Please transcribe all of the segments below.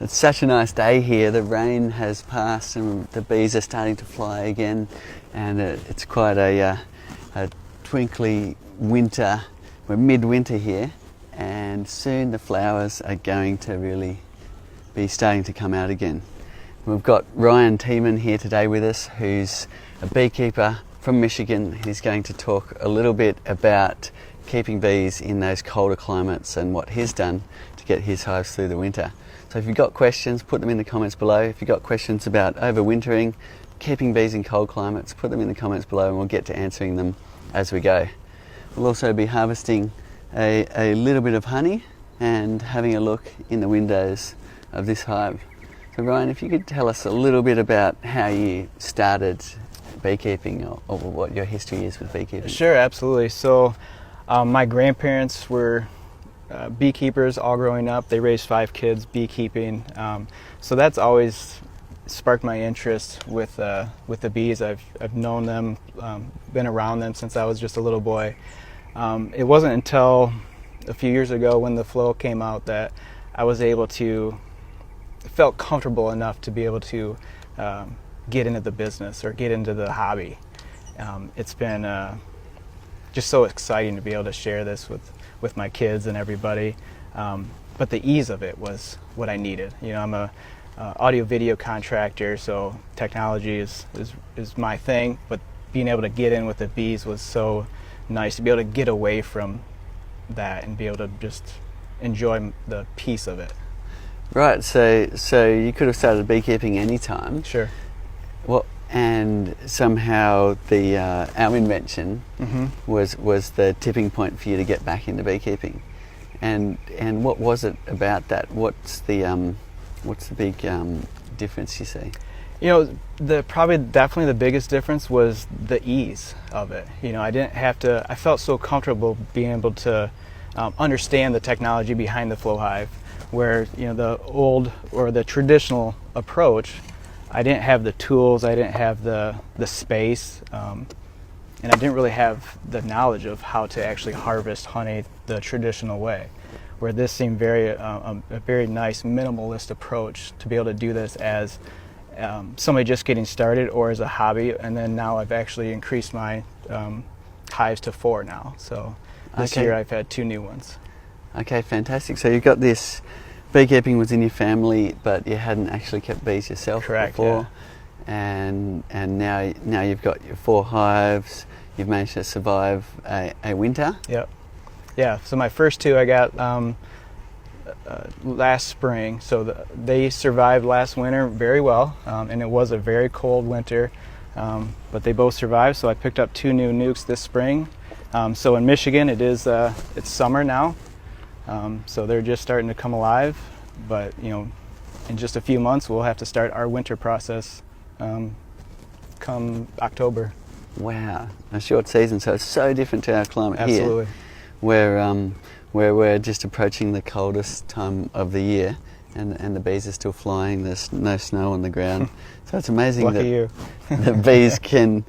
It's such a nice day here. The rain has passed and the bees are starting to fly again, and it's quite a twinkly winter. We're midwinter here, and soon the flowers are going to really be starting to come out again. We've got Ryan Tiemann here today with us, who's a beekeeper from Michigan. He's going to talk a little bit about keeping bees in those colder climates and what he's done to get his hives through the winter. So if you've got questions, put them in the comments below. If you've got questions about overwintering, keeping bees in cold climates, put them in the comments below and we'll get to answering them as we go. We'll also be harvesting a little bit of honey and having a look in the windows of this hive. So Ryan, if you could tell us a little bit about how you started beekeeping, or what your history is with beekeeping. Sure, absolutely. So my grandparents were beekeepers all growing up. They raised 5 kids beekeeping. So that's always sparked my interest with the bees. I've known them, been around them since I was just a little boy. It wasn't until a few years ago when the flow came out that I was able to, felt comfortable enough to be able to get into the business or get into the hobby. It's been just so exciting to be able to share this with my kids and everybody. But the ease of it was what I needed. You know, I'm a audio video contractor, so technology is my thing, but being able to get in with the bees was so nice, to be able to get away from that and be able to just enjoy the peace of it. Right, so you could have started beekeeping anytime. Sure. Well, and somehow the our invention was the tipping point for you to get back into beekeeping. And what was it about that? What's the big difference you see? You know, definitely the biggest difference was the ease of it. You know, I didn't have to. I felt so comfortable being able to understand the technology behind the flow hive, where, you know, the old or the traditional approach, I didn't have the tools, I didn't have the space, and I didn't really have the knowledge of how to actually harvest honey the traditional way. Where this seemed a very nice minimalist approach to be able to do this as somebody just getting started or as a hobby. And then now I've actually increased my hives to 4 now. So this year I've had 2 new ones. Okay, fantastic. So you've got this, beekeeping was in your family, but you hadn't actually kept bees yourself. Correct, before. yeah. And now you've got your 4 hives. You've managed to survive a winter. Yep. Yeah. So my first 2 I got last spring. So they survived last winter very well, and it was a very cold winter, but they both survived. So I picked up 2 new nukes this spring. So in Michigan, it's summer now. So they're just starting to come alive, but, you know, in just a few months we'll have to start our winter process come October. Wow, a short season, so it's so different to our climate. Absolutely. Here, where we're just approaching the coldest time of the year, and the bees are still flying. There's no snow on the ground, so it's amazing Lucky that the bees can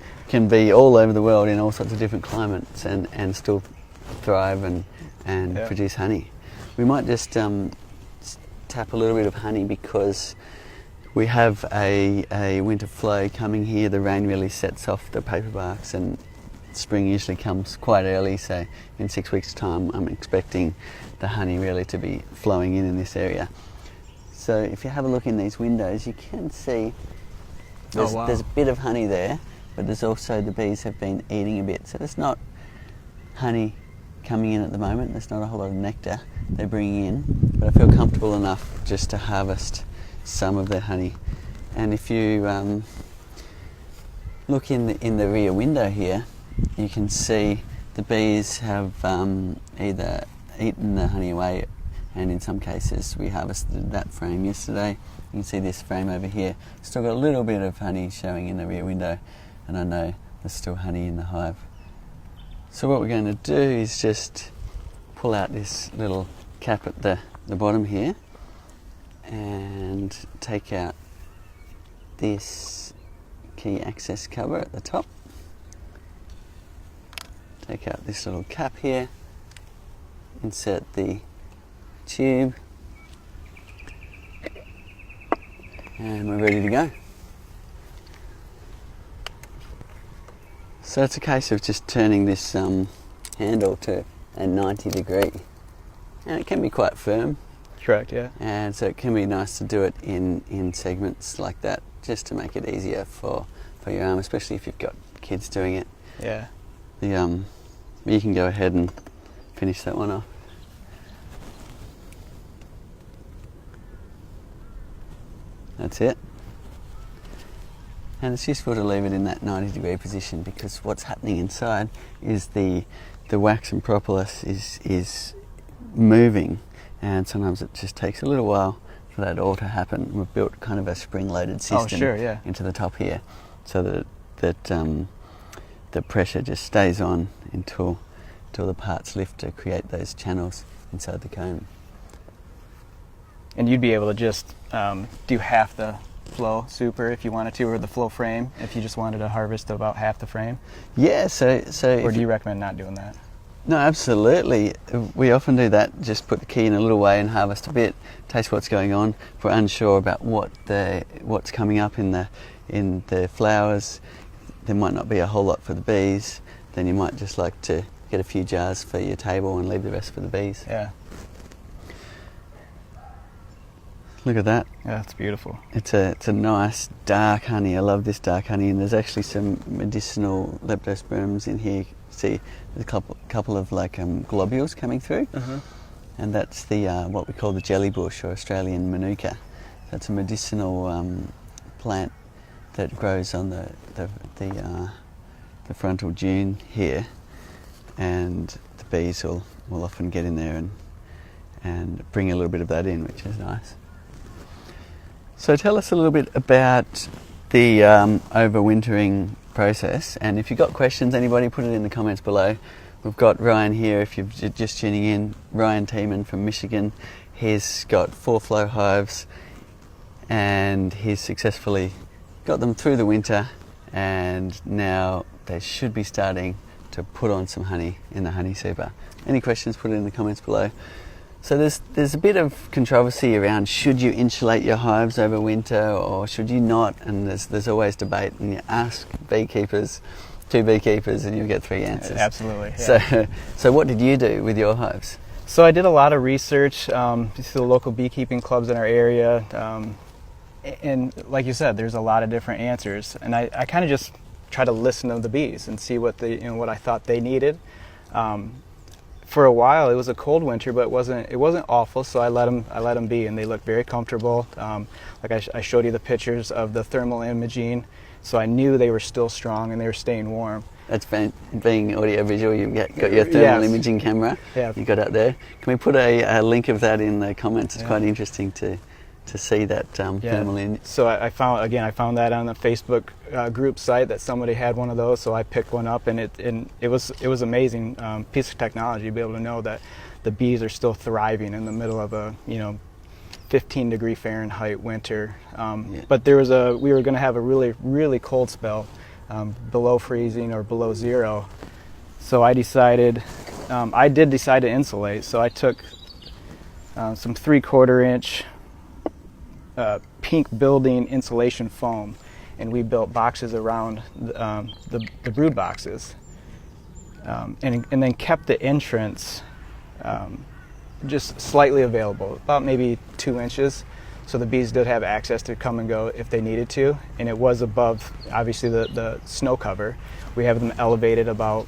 be all over the world in all sorts of different climates and still thrive and Yeah. produce honey. We might just tap a little bit of honey because we have a winter flow coming here. The rain really sets off the paperbarks, and spring usually comes quite early, so in 6 weeks' time I'm expecting the honey really to be flowing in this area. So if you have a look in these windows, you can see there's a bit of honey there, but there's also, the bees have been eating a bit. So there's not honey coming in at the moment, there's not a whole lot of nectar they're bringing in, but I feel comfortable enough just to harvest some of their honey. And if you look in the rear window here, you can see the bees have either eaten the honey away, and in some cases we harvested that frame yesterday. You can see this frame over here, still got a little bit of honey showing in the rear window, and I know there's still honey in the hive. So what we're going to do is just pull out this little cap at the bottom here and take out this key access cover at the top. Take out this little cap here, insert the tube, And we're ready to go. So it's a case of just turning this handle to a 90 degree, and it can be quite firm. Correct, yeah. And so it can be nice to do it in segments like that, just to make it easier for your arm, especially if you've got kids doing it. Yeah. You can go ahead and finish that one off. That's it. And it's useful to leave it in that 90 degree position, because what's happening inside is the wax and propolis is moving, and sometimes it just takes a little while for that all to happen. We've built kind of a spring-loaded system into the top here, so that the pressure just stays on until the parts lift to create those channels inside the comb. And you'd be able to just do half the flow super if you wanted to, or the flow frame if you just wanted to harvest about half the frame? Yeah, so or do you recommend not doing that? No, absolutely. We often do that, just put the key in a little way and harvest a bit, taste what's going on. If we're unsure about what's coming up in the flowers, there might not be a whole lot for the bees, then you might just like to get a few jars for your table and leave the rest for the bees. Yeah. Look at that. Yeah, it's beautiful. It's a nice dark honey. I love this dark honey, and there's actually some medicinal leptosperms in here. See, there's a couple of like globules coming through, and that's the what we call the jelly bush, or Australian manuka. That's a medicinal plant that grows on the frontal dune here, and the bees will often get in there and bring a little bit of that in, which is nice. So tell us a little bit about the overwintering process, and if you've got questions, anybody, put it in the comments below. We've got Ryan here, if you're just tuning in, Ryan Tiemann from Michigan. He's got 4 flow hives, and he's successfully got them through the winter, and now they should be starting to put on some honey in the honey super. Any questions, put it in the comments below. So there's a bit of controversy around, should you insulate your hives over winter or should you not? And there's always debate, and you ask beekeepers, 2 beekeepers, and you get 3 answers. Absolutely. Yeah. So what did you do with your hives? So I did a lot of research to the local beekeeping clubs in our area, and like you said, there's a lot of different answers, and I kind of just try to listen to the bees and see what what I thought they needed. For a while, it was a cold winter, but it wasn't awful. So I let them be, and they looked very comfortable. Like I showed you the pictures of the thermal imaging, so I knew they were still strong and they were staying warm. That's being audio visual. You've got your thermal imaging camera. Yeah. You got out there. Can we put a link of that in the comments? It's quite interesting to see that thermal image. So I found that on the Facebook group site that somebody had one of those, so I picked one up, and it was amazing piece of technology to be able to know that the bees are still thriving in the middle of a 15 degree Fahrenheit winter. But we were going to have a really, really cold spell, below freezing or below 0. So I did decide to insulate. So I took some 3/4 inch pink building insulation foam, and we built boxes around the brood boxes, and then kept the entrance just slightly available, about maybe 2 inches, so the bees did have access to come and go if they needed to, and it was above obviously the snow cover. We have them elevated about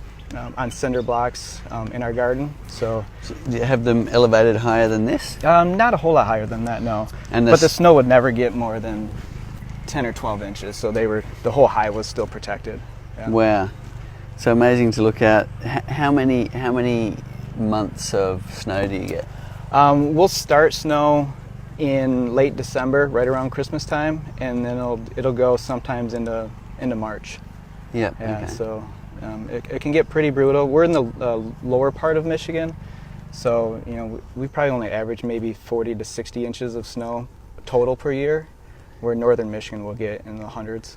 on cinder blocks in our garden. So do you have them elevated higher than this? Not a whole lot higher than that, no. But the snow would never get more than 10 or 12 inches, so the whole hive was still protected. Yeah. Wow, so amazing to look at. How many months of snow do you get? We'll start snow in late December, right around Christmas time, and then it'll go sometimes into March. Yep. Yeah. Okay. So. It can get pretty brutal. We're in the lower part of Michigan, so we probably only average maybe 40 to 60 inches of snow total per year, where northern Michigan will get in the hundreds.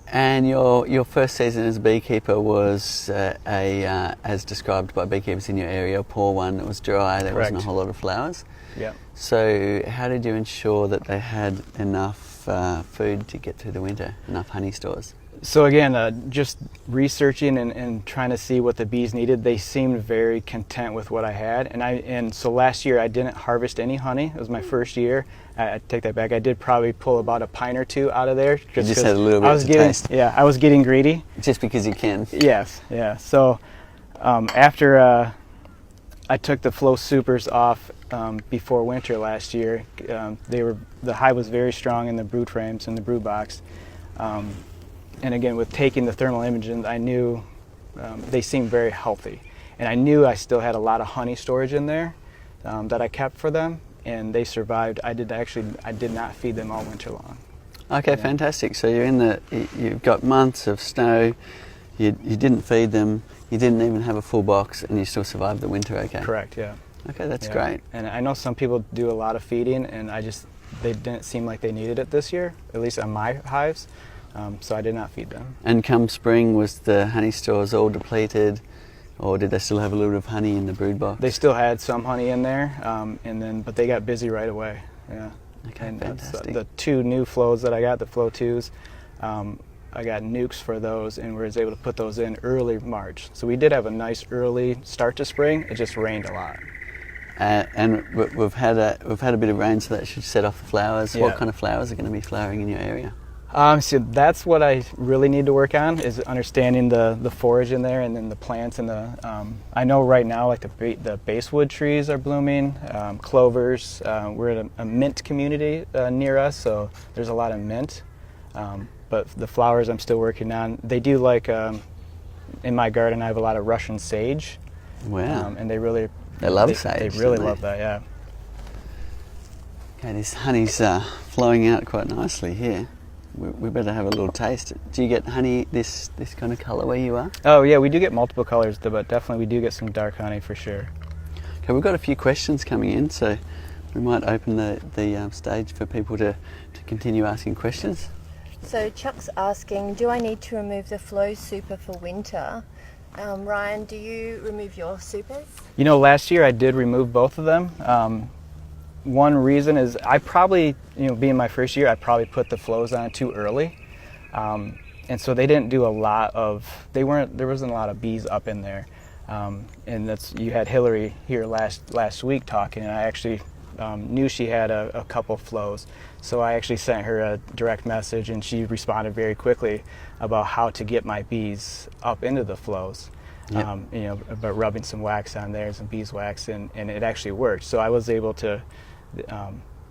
And your first season as a beekeeper was as described by beekeepers in your area, a poor one. It was dry. There Correct. wasn't a whole lot of flowers. Yeah. So how did you ensure that they had enough food to get through the winter, enough honey stores? So again, just researching and trying to see what the bees needed, they seemed very content with what I had. And so last year I didn't harvest any honey. It was my first year. I take that back. I did probably pull about a pint or two out of there. You just had a little bit to taste. Yeah, I was getting greedy. Just because you can. Yes, yeah. So after I took the Flow Supers off before winter last year, the hive was very strong in the brood frames and the brood box. And again, with taking the thermal imaging, I knew they seemed very healthy. And I knew I still had a lot of honey storage in there that I kept for them, and they survived. I did not feed them all winter long. Okay, yeah. Fantastic. So you've got months of snow, you didn't feed them, you didn't even have a full box, and you still survived the winter okay? Correct, yeah. Okay, that's great. And I know some people do a lot of feeding, and they didn't seem like they needed it this year, at least on my hives. So I did not feed them. And come spring, was the honey stores all depleted, or did they still have a little bit of honey in the brood box? They still had some honey in there, but they got busy right away. Yeah. Okay, and fantastic. The 2 new flows that I got, the Flow 2s, I got nukes for those, and was able to put those in early March. So we did have a nice early start to spring. It just rained a lot. And we've had a bit of rain, so that should set off the flowers. Yeah. What kind of flowers are going to be flowering in your area? So that's what I really need to work on, is understanding the forage in there, and then the plants and I know right now, like the basswood trees are blooming, clovers. We're at a mint community near us, so there's a lot of mint. But the flowers I'm still working on. They do like in my garden I have a lot of Russian sage. Wow. And they love sage. They really love that, yeah. Okay, this honey's flowing out quite nicely here. We better have a little taste. Do you get honey this kind of colour where you are? Oh yeah, we do get multiple colours, but definitely we do get some dark honey for sure. Okay, we've got a few questions coming in, so we might open the stage for people to continue asking questions. So Chuck's asking, do I need to remove the Flow Super for winter? Ryan, do you remove your supers? You know, last year I did remove both of them. One reason is I probably, being my first year, I probably put the flows on too early. And so they didn't do there wasn't a lot of bees up in there. And you had Hillary here last week talking, and I actually knew she had a couple flows. So I actually sent her a direct message, and she responded very quickly about how to get my bees up into the flows. Yep. About rubbing some wax on there, some beeswax, and it actually worked. So I was able to,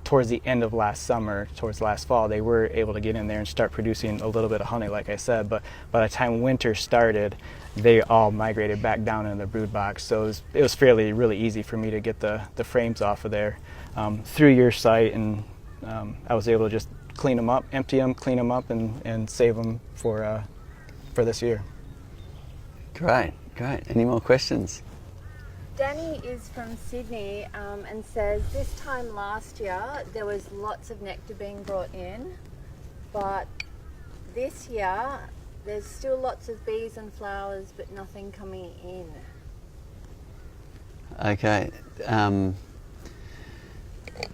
towards the end of last summer, towards last fall, they were able to get in there and start producing a little bit of honey, like I said. But by the time winter started, they all migrated back down in the brood box. So it was really easy for me to get the frames off of there through your site, and I was able to just clean them up, empty them, clean them up, and save them for this year. Great. Any more questions? Danny is from Sydney and says, this time last year there was lots of nectar being brought in, but this year there's still lots of bees and flowers but nothing coming in. Okay.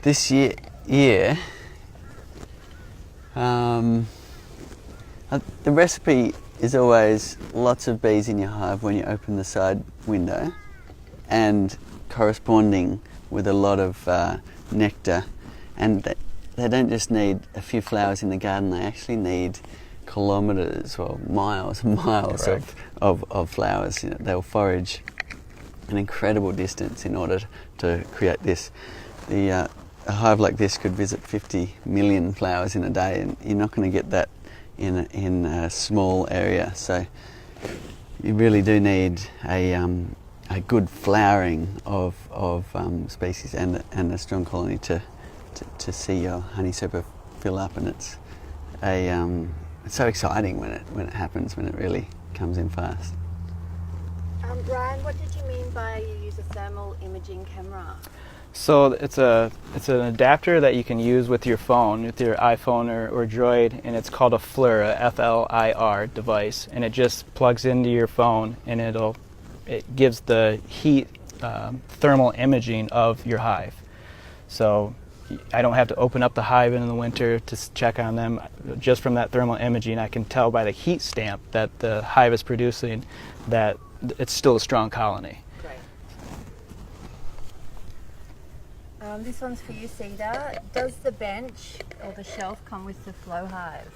This year, the recipe is always lots of bees in your hive when you open the side window, and corresponding with a lot of nectar. And they don't just need a few flowers in the garden, they actually need kilometres or miles and miles of flowers. They'll forage an incredible distance in order to create this. A hive like this could visit 50 million flowers in a day, and you're not going to get that in a small area. So you really do need a good flowering of species and a strong colony to see your honeysucker fill up, and it's so exciting when it happens, when it really comes in fast. Ryan, what did you mean by you use a thermal imaging camera? So it's an adapter that you can use with your phone, with your iPhone or Droid, and it's called a FLIR, a F-L-I-R device, and it just plugs into your phone, and it gives the heat thermal imaging of your hive. So I don't have to open up the hive in the winter to check on them. Just from that thermal imaging, I can tell by the heat stamp that the hive is producing that it's still a strong colony. Great. This one's for you, Cedar. Does the bench or the shelf come with the flow hive?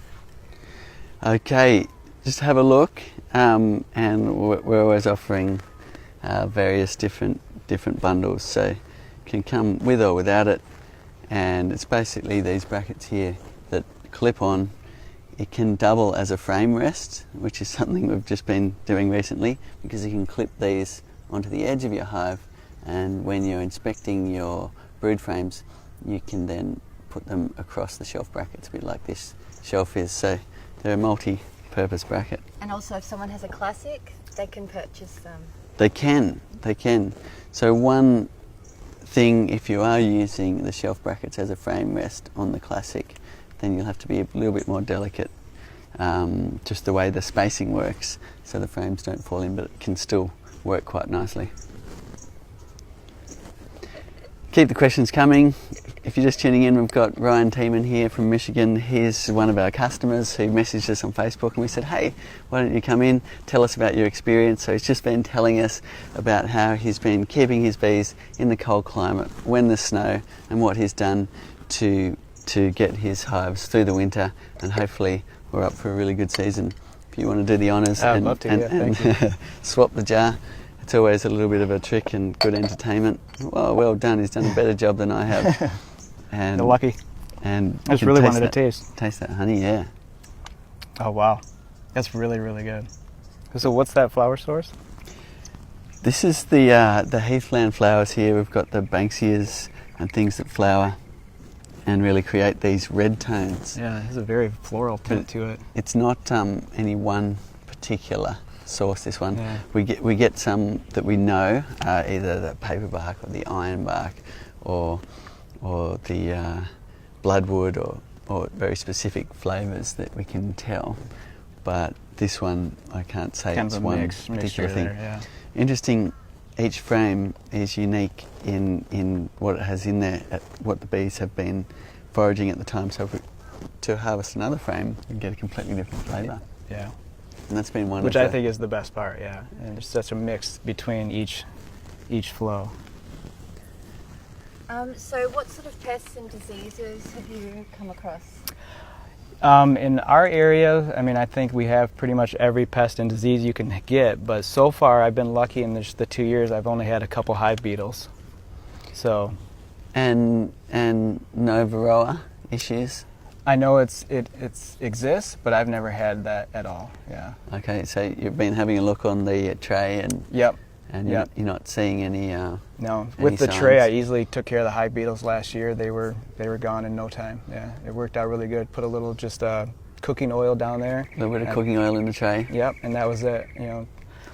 Okay, just have a look, and we're always offering various different bundles, so it can come with or without it. And it's basically these brackets here that clip on. It can double as a frame rest, which is something we've just been doing recently, because you can clip these onto the edge of your hive, and when you're inspecting your brood frames, you can then put them across the shelf brackets, a bit like this shelf is. So they're a multi-purpose bracket. And also, if someone has a classic, they can purchase them. They can. So one thing, if you are using the shelf brackets as a frame rest on the classic, then you'll have to be a little bit more delicate, just the way the spacing works, so the frames don't fall in, but it can still work quite nicely. Keep the questions coming. If you're just tuning in, we've got Ryan Tiemann here from Michigan. He's one of our customers who messaged us on Facebook, and we said, hey, why don't you come in, tell us about your experience. So he's just been telling us about how he's been keeping his bees in the cold climate when there's snow, and what he's done to get his hives through the winter, and hopefully we're up for a really good season. If you want to do the honours I'd love to, thank you. swap the jar. It's always a little bit of a trick and good entertainment. Well done, he's done a better job than I have. And You're lucky. And I just really wanted to taste. Taste that honey, yeah. Oh wow, that's really, really good. So what's that flower source? This is the heathland flowers here. We've got the Banksias and things that flower and really create these red tones. Yeah, it has a very floral tint to it. It's not any one particular source, this one. Yeah. We get some that we know, either the paperbark or the ironbark or the bloodwood or very specific flavours that we can tell. But this one, I can't say kind it's of a one mixture particular thing. there, yeah. Interesting, each frame is unique in what it has in there, what the bees have been foraging at the time. So if we, to harvest another frame, we get a completely different flavour. Yeah. And that's been one Which of I the, think is the best part, yeah. And there's such a mix between each flow. So what sort of pests and diseases have you come across? In our area, I mean, I think we have pretty much every pest and disease you can get, but so far I've been lucky in just the 2 years I've only had a couple hive beetles. So. And no varroa issues? I know it exists, but I've never had that at all, yeah. Okay, so you've been having a look on the tray and Yep. And you're not seeing any no, any with the signs? tray, I easily took care of the hive beetles last year. They were gone in no time. Yeah, it worked out really good. Put a little just cooking oil down there. A little bit of cooking oil in the tray. Yep, and that was it. You know,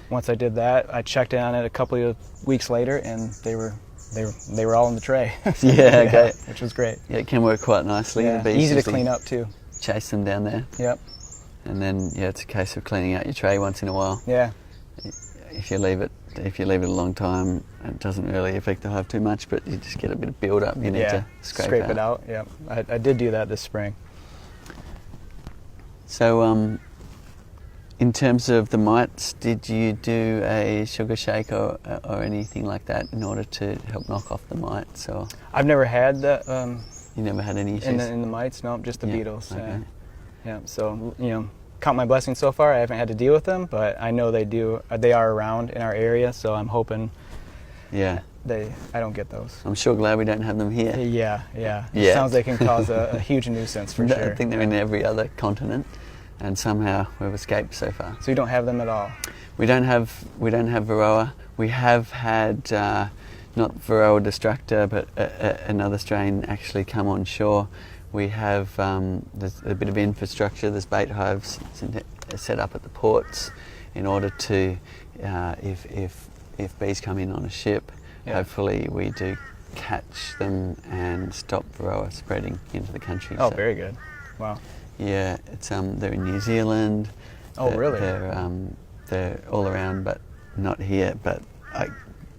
once I did that, I checked in on it a couple of weeks later, and they were all in the tray. Yeah, okay. Which was great. Yeah, it can work quite nicely. Yeah, The bees easy to usually clean up too. Chase them down there. Yep. And then it's a case of cleaning out your tray once in a while. Yeah. If you leave it a long time, it doesn't really affect the hive too much, but you just get a bit of build up. You need to scrape it out. Yep. I did do that this spring. So, in terms of the mites, did you do a sugar shake or anything like that in order to help knock off the mites? Or I've never had that. You never had any issues? In the mites, no, just the beetles. Okay. Yeah. So count my blessings so far. I haven't had to deal with them, but I know they do. They are around in our area, so I'm hoping. Yeah. I don't get those. I'm sure glad we don't have them here. Yeah. It sounds like they can cause a huge nuisance for sure. I think they're in every other continent, and somehow we've escaped so far. So you don't have them at all? We don't have Varroa. We have had not Varroa destructor, but another strain actually come on shore. We have there's a bit of infrastructure. There's bait hives set up at the ports in order to, if bees come in on a ship, hopefully we do catch them and stop Varroa spreading into the country. Oh, very good. Wow. Yeah, it's they're in New Zealand. Oh, really? They're all around, but not here. But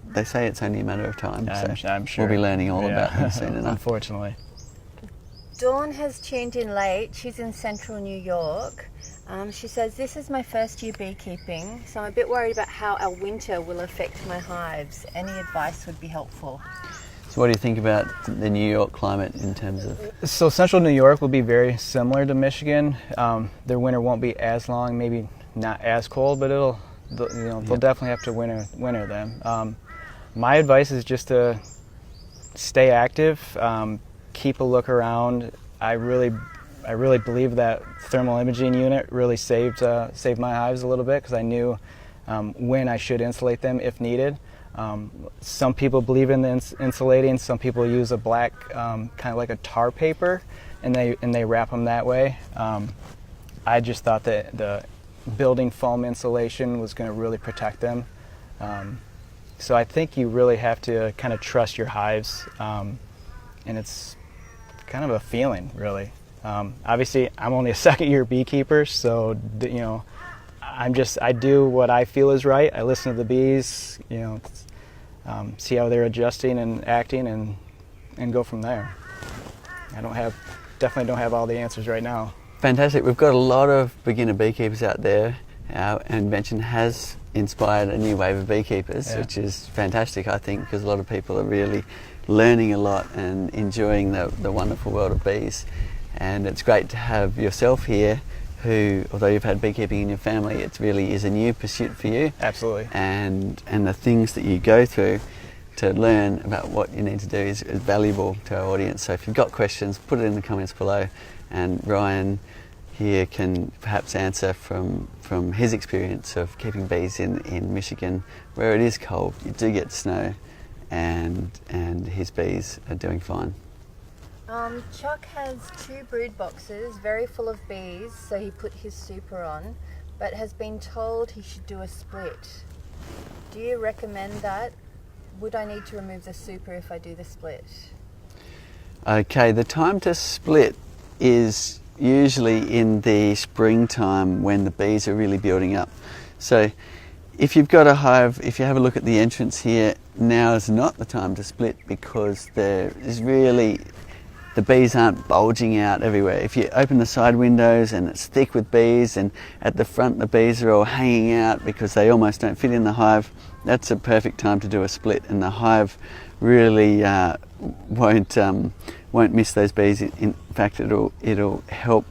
they say it's only a matter of time. I'm sure. We'll be learning all about them soon enough. Unfortunately. Dawn has tuned in late. She's in central New York. She says, this is my first year beekeeping, so I'm a bit worried about how our winter will affect my hives. Any advice would be helpful. So what do you think about the New York climate in terms of... So central New York will be very similar to Michigan. Their winter won't be as long, maybe not as cold, but they'll definitely have to winter them. My advice is just to stay active, keep a look around. I really believe that thermal imaging unit really saved my hives a little bit, because I knew when I should insulate them if needed. Some people believe in the insulating. Some people use a black, kind of like a tar paper, and they wrap them that way. I just thought that the building foam insulation was going to really protect them. So I think you really have to kind of trust your hives, and it's kind of a feeling, really. Obviously, I'm only a second-year beekeeper, so I do what I feel is right. I listen to the bees, see how they're adjusting and acting, and go from there. Definitely don't have all the answers right now. Fantastic. We've got a lot of beginner beekeepers out there. Our invention has inspired a new wave of beekeepers, which is fantastic, I think, because a lot of people are really learning a lot and enjoying the wonderful world of bees. And it's great to have yourself here, who, although you've had beekeeping in your family, it really is a new pursuit for you. Absolutely. And the things that you go through to learn about what you need to do is valuable to our audience. So if you've got questions, put it in the comments below, and Ryan here can perhaps answer from his experience of keeping bees in Michigan, where it is cold. You do get snow, and his bees are doing fine. Chuck has 2 brood boxes very full of bees, so he put his super on, but has been told he should do a split. Do you recommend that? Would I need to remove the super if I do the split? Okay, the time to split is usually in the springtime when the bees are really building up. So if you've got a hive, if you have a look at the entrance here, now is not the time to split, because there is really... the bees aren't bulging out everywhere. If you open the side windows and it's thick with bees, and at the front the bees are all hanging out because they almost don't fit in the hive, that's a perfect time to do a split, and the hive really won't miss those bees. In fact, it'll help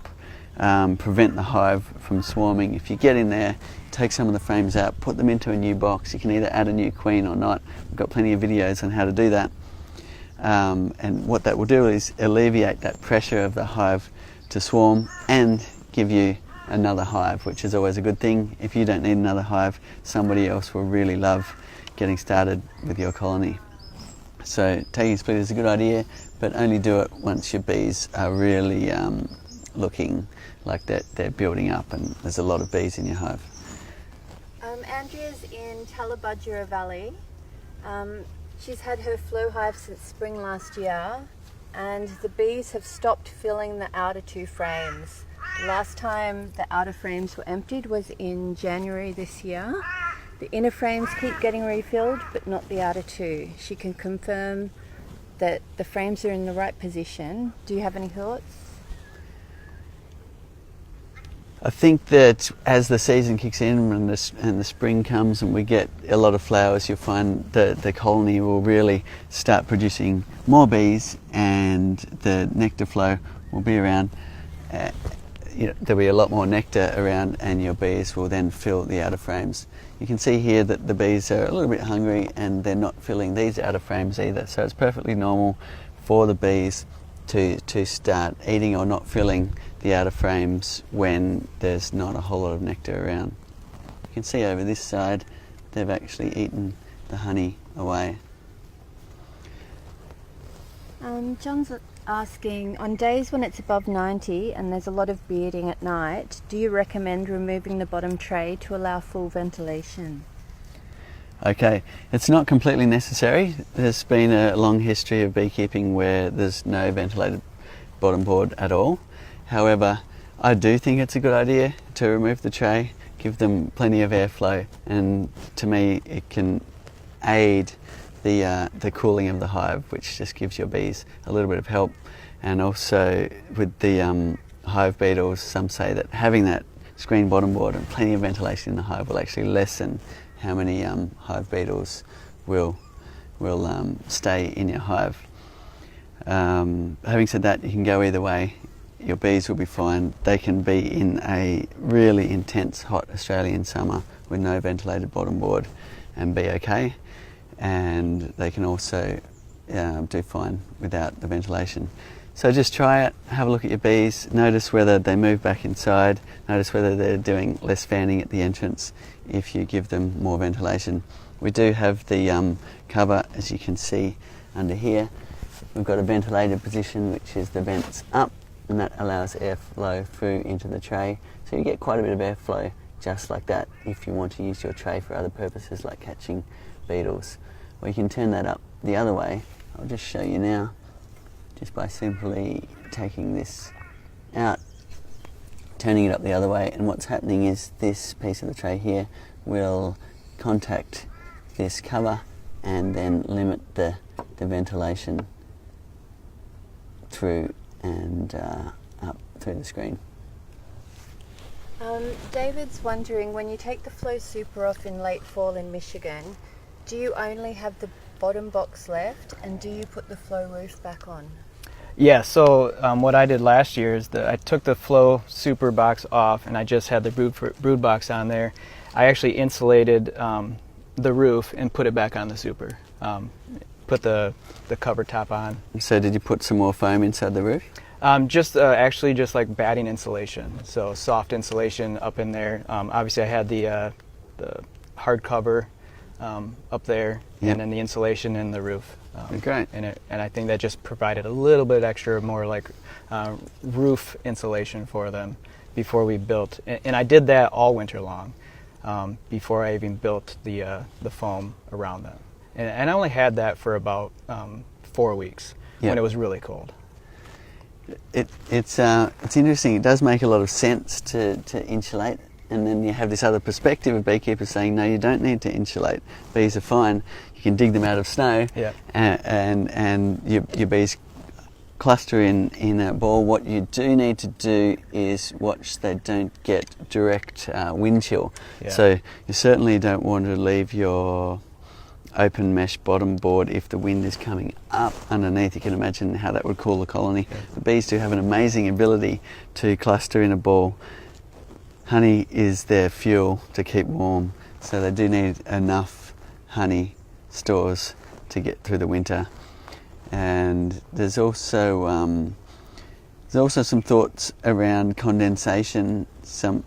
prevent the hive from swarming. If you get in there, take some of the frames out, put them into a new box. You can either add a new queen or not. We've got plenty of videos on how to do that. And what that will do is alleviate that pressure of the hive to swarm and give you another hive, which is always a good thing. If you don't need another hive, somebody else will really love getting started with your colony. So taking a split is a good idea, but only do it once your bees are really looking like they're building up and there's a lot of bees in your hive. Andrea's in Tallabudgera Valley. She's had her FLIR hive since spring last year, and the bees have stopped filling the outer 2 frames. The last time the outer frames were emptied was in January this year. The inner frames keep getting refilled, but not the outer 2. She can confirm that the frames are in the right position. Do you have any thoughts? I think that as the season kicks in and the spring comes and we get a lot of flowers, you'll find that the colony will really start producing more bees, and the nectar flow will be around. There'll be a lot more nectar around, and your bees will then fill the outer frames. You can see here that the bees are a little bit hungry and they're not filling these outer frames either, so it's perfectly normal for the bees to start eating or not filling the outer frames when there's not a whole lot of nectar around. You can see over this side they've actually eaten the honey away. John's asking, on days when it's above 90 and there's a lot of bearding at night, do you recommend removing the bottom tray to allow full ventilation? Okay, it's not completely necessary. There's been a long history of beekeeping where there's no ventilated bottom board at all. However, I do think it's a good idea to remove the tray, give them plenty of airflow, and to me it can aid the cooling of the hive, which just gives your bees a little bit of help. And also with the hive beetles, some say that having that screen bottom board and plenty of ventilation in the hive will actually lessen how many hive beetles will stay in your hive. Having said that, you can go either way. Your bees will be fine. They can be in a really intense hot Australian summer with no ventilated bottom board and be okay, and they can also do fine without the ventilation. So just try it, have a look at your bees, notice whether they move back inside, notice whether they're doing less fanning at the entrance if you give them more ventilation. We do have the cover, as you can see under here. We've got a ventilated position, which is the vents up, and that allows airflow through into the tray. So you get quite a bit of airflow just like that if you want to use your tray for other purposes like catching beetles. Or you can turn that up the other way. I'll just show you now, just by simply taking this out, turning it up the other way, and what's happening is this piece of the tray here will contact this cover and then limit the ventilation through and up through the screen. David's wondering, when you take the Flow Super off in late fall in Michigan, do you only have the bottom box left, and do you put the Flow roof back on? Yeah, so what I did last year is that I took the Flow Super box off and I just had the brood box on there. I actually insulated the roof and put it back on the Super. Put the cover top on. So did you put some more foam inside the roof? Actually just like batting insulation, so soft insulation up in there. Obviously I had the hard cover up there, yep, and then the insulation in the roof. Great. And I think that just provided a little bit extra, more like roof insulation for them before we built. And I did that all winter long before I even built the foam around them. And I only had that for about 4 weeks, yep, when it was really cold. It's interesting. It does make a lot of sense to insulate, and then you have this other perspective of beekeepers saying, no, you don't need to insulate. Bees are fine. You can dig them out of snow, yeah, and your bees cluster in a ball. What you do need to do is watch they don't get direct wind chill. Yeah. So you certainly don't want to leave your open mesh bottom board if the wind is coming up underneath. You can imagine how that would cool the colony. Yeah. The bees do have an amazing ability to cluster in a ball. Honey is their fuel to keep warm, so they do need enough honey stores to get through the winter. And there's also some thoughts around condensation. Some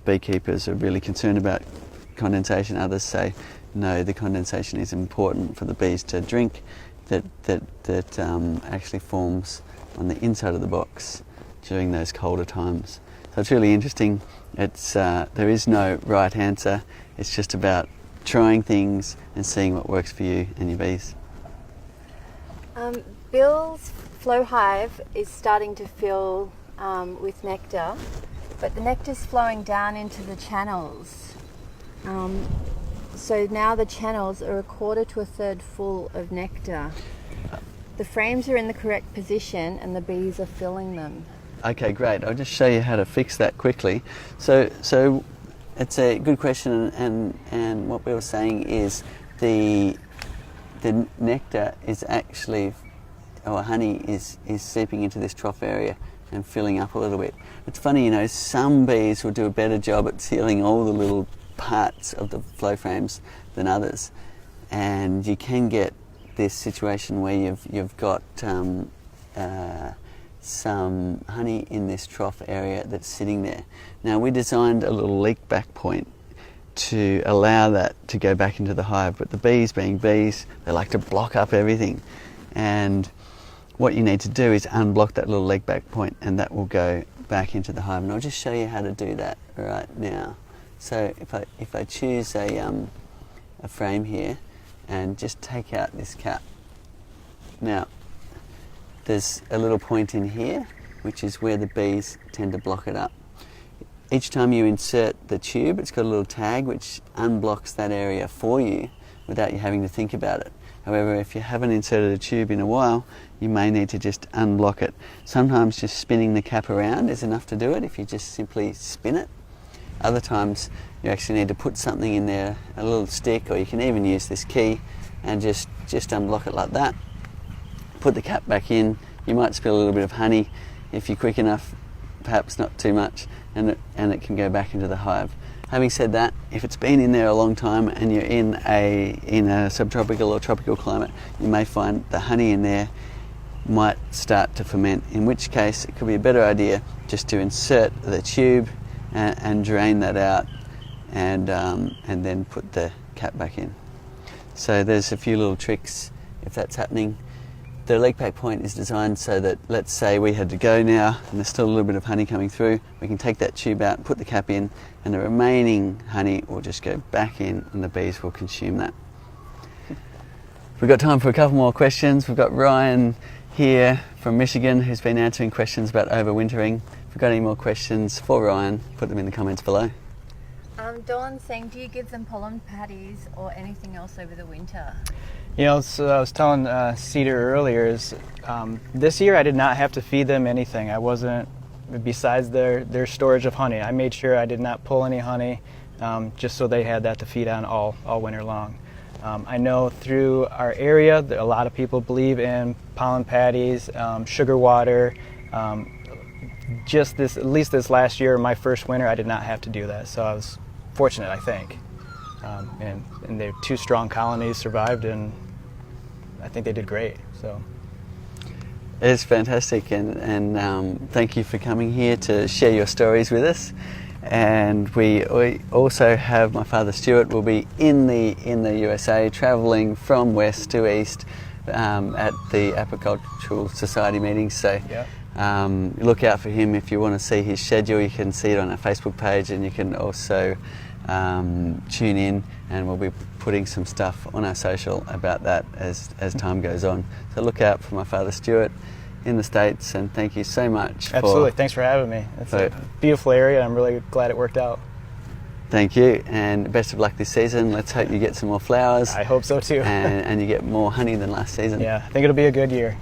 beekeepers are really concerned about condensation. Others say no, the condensation is important for the bees to drink, that actually forms on the inside of the box during those colder times. So it's really interesting. There is no right answer. It's just about trying things and seeing what works for you and your bees. Bill's Flow Hive is starting to fill with nectar, but the nectar's flowing down into the channels. So now the channels are 1/4 to 1/3 full of nectar. The frames are in the correct position and the bees are filling them. Okay, great. I'll just show you how to fix that quickly. So it's a good question, and what we were saying is the nectar is actually, or honey is seeping into this trough area and filling up a little bit. It's funny, some bees will do a better job at sealing all the little parts of the flow frames than others, and you can get this situation where you've got some honey in this trough area that's sitting there. Now, we designed a little leak back point to allow that to go back into the hive, but the bees, being bees, they like to block up everything, and what you need to do is unblock that little leak back point, and that will go back into the hive. And I'll just show you how to do that right now. So if I choose a frame here and just take out this cap. Now, there's a little point in here, which is where the bees tend to block it up. Each time you insert the tube, it's got a little tag which unblocks that area for you without you having to think about it. However, if you haven't inserted a tube in a while, you may need to just unblock it. Sometimes just spinning the cap around is enough to do it if you just simply spin it. Other times you actually need to put something in there, a little stick, or you can even use this key and just unblock it like that. Put the cap back in. You might spill a little bit of honey. If you're quick enough, perhaps not too much, and it can go back into the hive. Having said that, if it's been in there a long time and you're in a subtropical or tropical climate, you may find the honey in there might start to ferment, in which case it could be a better idea just to insert the tube and drain that out, and then put the cap back in. So there's a few little tricks if that's happening. The leak pack point is designed so that, let's say we had to go now and there's still a little bit of honey coming through, we can take that tube out, put the cap in, and the remaining honey will just go back in and the bees will consume that. We've got time for a couple more questions. We've got Ryan here from Michigan who's been answering questions about overwintering. If you've got any more questions for Ryan, put them in the comments below. Dawn's saying, do you give them pollen patties or anything else over the winter? You know, so I was telling Cedar earlier, this year I did not have to feed them anything. I wasn't, besides their storage of honey. I made sure I did not pull any honey, just so they had that to feed on all winter long. I know through our area that a lot of people believe in pollen patties, sugar water. At least this last year, my first winter, I did not have to do that. So I was fortunate, I think. And their 2 strong colonies survived, and I think they did great. So it's fantastic, and thank you for coming here to share your stories with us. And we also have my father Stuart will be in the USA, travelling from west to east at the Apicultural Society meetings. So look out for him. If you want to see his schedule, you can see it on our Facebook page, and you can also tune in, and we'll be putting some stuff on our social about that as time goes on. So look out for my father Stuart in the States, and thank you so much. Absolutely, thanks for having me. It's a beautiful area. I'm really glad it worked out. Thank you, and best of luck this season. Let's hope you get some more flowers. I hope so too. and you get more honey than last season. Yeah, I think it'll be a good year.